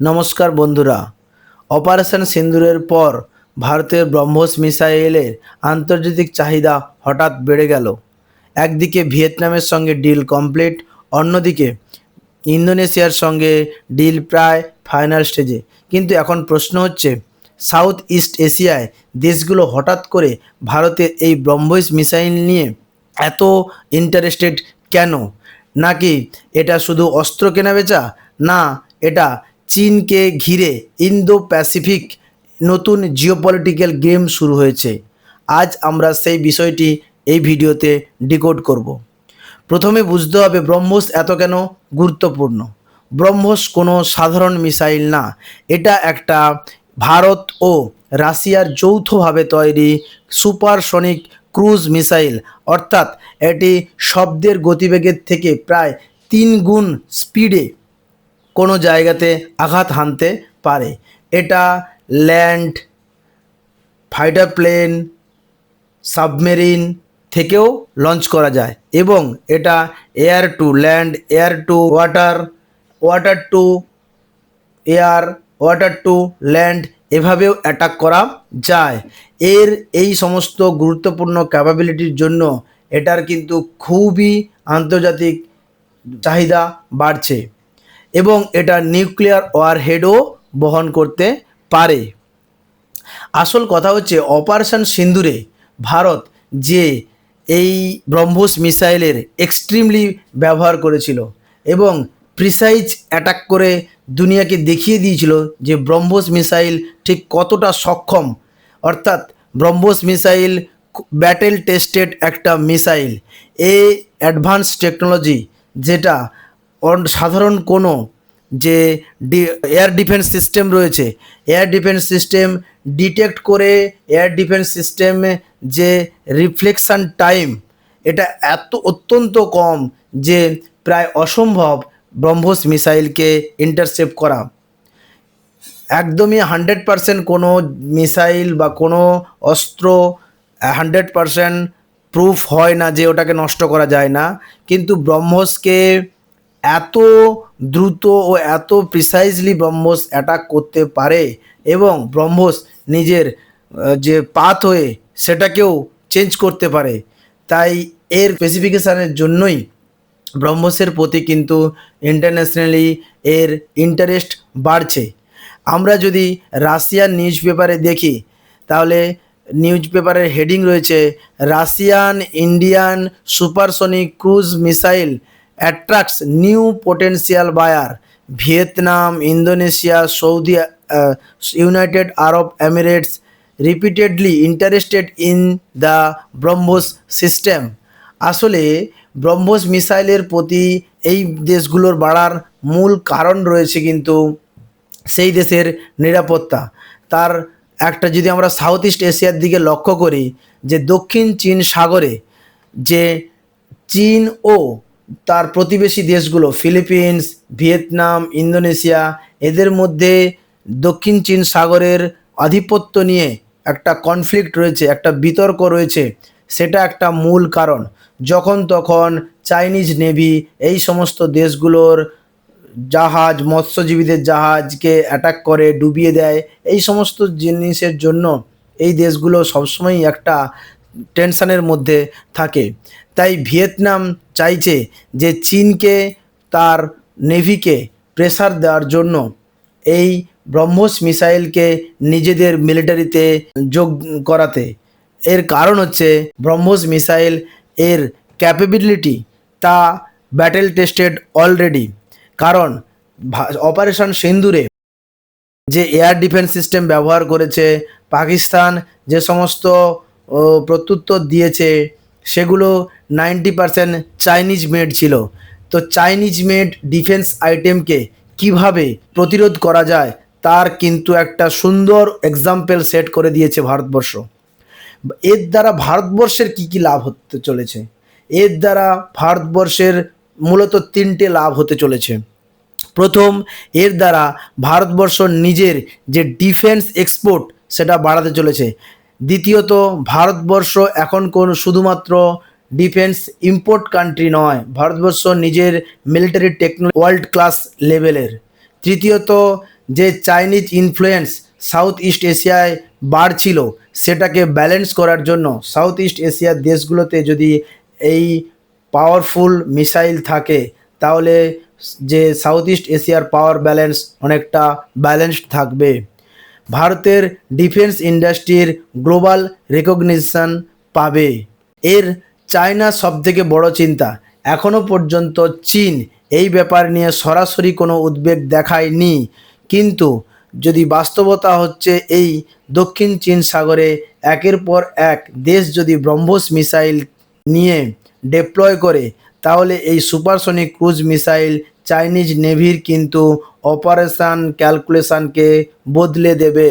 নমস্কার বন্ধুরা। অপারেশন সিন্দুরের পর ভারতের ব্রহ্মোস মিসাইলের আন্তর্জাতিক চাহিদা হঠাৎ বেড়ে গেল। একদিকে ভিয়েতনামের সঙ্গে ডিল কমপ্লিট, অন্যদিকে ইন্দোনেশিয়ার সঙ্গে ডিল প্রায় ফাইনাল স্টেজে। কিন্তু এখন প্রশ্ন হচ্ছে, সাউথ ইস্ট এশিয়ায় দেশগুলো হঠাৎ করে ভারতের এই ব্রহ্মোস মিসাইল নিয়ে এত ইন্টারেস্টেড কেন? নাকি এটা শুধু অস্ত্র কেনাবেচা, না এটা চীনকে ঘিরে ইন্দো প্যাসিফিক নতুন জিওপলিটিক্যাল গেম শুরু হয়েছে? আজ আমরা সেই বিষয়টি এই ভিডিওতে ডিকোড করব। প্রথমে বুঝতে হবে ব্রহ্মোস এত কেন গুরুত্বপূর্ণ। ব্রহ্মোস কোনো সাধারণ মিসাইল না, এটা একটা ভারত ও রাশিয়ার যৌথভাবে তৈরি সুপারসনিক ক্রুজ মিসাইল। অর্থাৎ এটি শব্দের গতিবেগের থেকে প্রায় 3 গুণ স্পিডে কোনো জায়গাতে আঘাত হানতে পারে। এটা ল্যান্ড ফাইটার প্লেন, সাবমেরিন থেকেও লঞ্চ করা যায় এবং এটা air to land, air to water, water to air, water to land এভাবেও অ্যাটাক করা যায়। এর এই সমস্ত গুরুত্বপূর্ণ ক্যাপাবিলিটির জন্য এটার কিন্তু খুবই আন্তর্জাতিক চাহিদা বাড়ছে এবং এটা নিউক্লিয়ার ওয়ারহেডও বহন করতে পারে। আসল কথা হচ্ছে, অপারেশন সিন্দুরে ভারত যে এই ব্রহ্মোস মিসাইলের এক্সট্রিমলি ব্যবহার করেছিল এবং প্রিসাইজ অ্যাটাক করে দুনিয়াকে দেখিয়ে দিয়েছিল যে ব্রহ্মোস মিসাইল ঠিক কতটা সক্ষম। অর্থাৎ ব্রহ্মোস মিসাইল ব্যাটেল টেস্টেড একটা মিসাইল। এই অ্যাডভান্স টেকনোলজি যেটা সাধারণ কোনো যে এয়ার ডিফেন্স সিস্টেম রয়েছে, এয়ার ডিফেন্স সিস্টেম ডিটেক্ট করে এয়ার ডিফেন্স সিস্টেমে যে রিফ্লেকশন টাইম, এটা অত্যন্ত কম যে প্রায় অসম্ভব ব্রহ্মোস মিসাইলকে ইন্টারসেপ্ট করা। একদমই 100% কোনো মিসাইল বা কোনো অস্ত্র 100% প্রুফ হয় না যে ওটাকে নষ্ট করা যায় না, কিন্তু ব্রহ্মোসকে এত দ্রুত ও এত প্রিসাইজলি ব্রহ্মোস অ্যাটাক করতে পারে এবং ব্রহ্মোস নিজের যে পাথওয়ে সেটাকেও চেঞ্জ করতে পারে। তাই এর স্পেসিফিকেশানের জন্যই ব্রহ্মোসের প্রতি কিন্তু ইন্টারন্যাশনালি এর ইন্টারেস্ট বাড়ছে। আমরা যদি রাশিয়ান নিউজ পেপারে দেখি, তাহলে নিউজ পেপারের হেডিং রয়েছে, Russian Indian supersonic cruise missile attracts new potential buyer, Vietnam, Indonesia, Saudi, United Arab Emirates repeatedly interested in the BrahMos system. আসলে ব্রহ্মোস মিসাইলের প্রতি এই দেশগুলোর বাড়ার মূল কারণ রয়েছে কিন্তু সেই দেশের নিরাপত্তা। তার একটা যদি আমরা সাউথ ইস্ট এশিয়ার দিকে লক্ষ্য করি, যে দক্ষিণ চীন সাগরে যে চীন ও তার প্রতিবেশী দেশগুলো ফিলিপিন্স, ভিয়েতনাম, ইন্দোনেশিয়া, এদের মধ্যে দক্ষিণ চীন সাগরের আধিপত্য নিয়ে একটা কনফ্লিক্ট রয়েছে, একটা বিতর্ক রয়েছে। সেটা একটা মূল কারণ। যখন তখন চাইনিজ নেভি এই সমস্ত দেশগুলোর জাহাজ, মৎস্যজীবীদের জাহাজকে অ্যাটাক করে ডুবিয়ে দেয়। এই সমস্ত জিনিসের জন্য এই দেশগুলো সবসময়ই একটা টেনশনের মধ্যে থাকে। তাই ভিয়েতনাম চাইছে যে চীনকে তার নেভিকে প্রেসার দেওয়ার জন্য এই ব্রহ্মোস মিসাইলকে নিজেদের মিলিটারিতে যোগ করাতে। এর কারণ হচ্ছে ব্রহ্মোস মিসাইল এর ক্যাপেবিলিটি তা ব্যাটেল টেস্টেড অলরেডি। কারণ অপারেশন সিন্দুরে যে এয়ার ডিফেন্স সিস্টেম ব্যবহার করেছে পাকিস্তান, যে সমস্ত প্রত্যুত্তর দিয়েছে সেগুলো 90% চাইনিজ মেড ছিল। তো চাইনিজ মেড ডিফেন্স আইটেমকে কিভাবে প্রতিরোধ করা যায় তার কিন্তু একটা সুন্দর এক্সাম্পল সেট করে দিয়েছে ভারতবর্ষ। এর দ্বারা ভারতবর্ষের কি কি লাভ হতে চলেছে? এর দ্বারা ভারতবর্ষের মূলত 3টে লাভ হতে চলেছে। প্রথম, এর দ্বারা ভারতবর্ষ নিজের যে ডিফেন্স এক্সপোর্ট সেটা বাড়াতে চলেছে। দ্বিতীয়ত, ভারতবর্ষ এখন কোন শুধুমাত্র ডিফেন্স ইম্পোর্ট কান্ট্রি নয়, ভারতবর্ষ নিজের মিলিটারি টেকনোলজি ওয়ার্ল্ড ক্লাস লেভেলের। তৃতীয়ত, যে চাইনিজ ইনফ্লুয়েন্স সাউথ ইস্ট এশিয়ায় বাড়ছিল সেটাকে ব্যালেন্স করার জন্য সাউথ ইস্ট এশিয়ার দেশগুলোতে যদি এই পাওয়ারফুল মিসাইল থাকে তাহলে যে সাউথ ইস্ট এশিয়ার পাওয়ার ব্যালেন্স অনেকটা ব্যালেন্সড থাকবে। ভারতের ডিফেন্স ইন্ডাস্ট্রির গ্লোবাল রেকগনিশন পাবে। এর চায়না সবথেকে বড় চিন্তা। এখনও পর্যন্ত চীন এই ব্যাপার নিয়ে সরাসরি কোনো উদ্বেগ দেখায়নি, কিন্তু যদি বাস্তবতা হচ্ছে এই দক্ষিণ চীন সাগরে একের পর এক দেশ যদি ব্রহ্মোস মিসাইল নিয়ে ডিপ্লয় করে তাহলে এই সুপারসনিক ক্রুজ মিসাইল চাইনিজ নেভির কিন্তু অপারেশন ক্যালকুলেশনকে বদলে দেবে।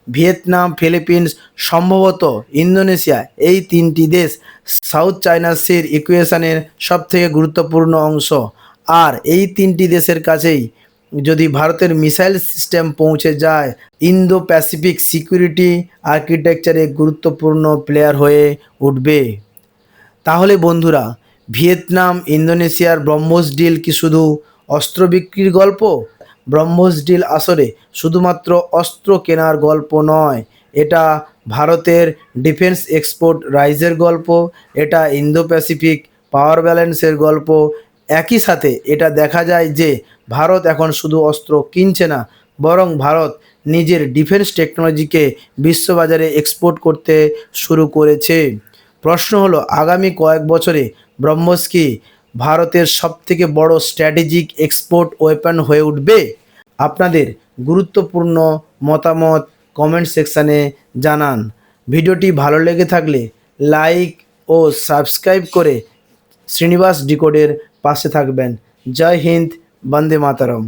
ভিয়েতনাম, ফিলিপিন্স, সম্ভবত ইন্দোনেশিয়া, এই তিনটি দেশ সাউথ চায়না সির ইকুয়েশনের সবথেকে গুরুত্বপূর্ণ অংশ। আর এই তিনটি দেশের কাছেই যদি ভারতের মিসাইল সিস্টেম পৌঁছে যায়, ইন্দো প্যাসিফিক সিকিউরিটি আর্কিটেকচারে গুরুত্বপূর্ণ প্লেয়ার হয়ে উঠবে। তাহলে বন্ধুরা, ভিয়েতনাম ইন্দোনেশিয়ার ব্রহ্মোস ডিল কি শুধু অস্ত্র বিক্রির গল্প? ব্রহ্মোস ডিল আসলে শুধুমাত্র অস্ত্র কেনার গল্প নয়, এটা ভারতের ডিফেন্স এক্সপোর্ট রাইজের গল্প, এটা ইন্দো প্যাসিফিক পাওয়ার ব্যালেন্সের গল্প। একই সাথে এটা দেখা যায় যে ভারত এখন শুধু অস্ত্র কিনছে না, বরং ভারত নিজের ডিফেন্স টেকনোলজিকে বিশ্ববাজারে এক্সপোর্ট করতে শুরু করেছে। প্রশ্ন হলো, আগামী কয়েক বছরে ব্রহ্মোস কি ভারতের সবথেকে বড় স্ট্র্যাটেজিক এক্সপোর্ট ওয়েপন হয়ে উঠবে? আপনাদের গুরুত্বপূর্ণ মতামত কমেন্ট সেকশানে জানান। ভিডিওটি ভালো লেগে থাকলে লাইক ও সাবস্ক্রাইব করে শ্রীনিবাস ডিকোডের পাশে থাকবেন। জয় হিন্দ, বন্দে মাতরম।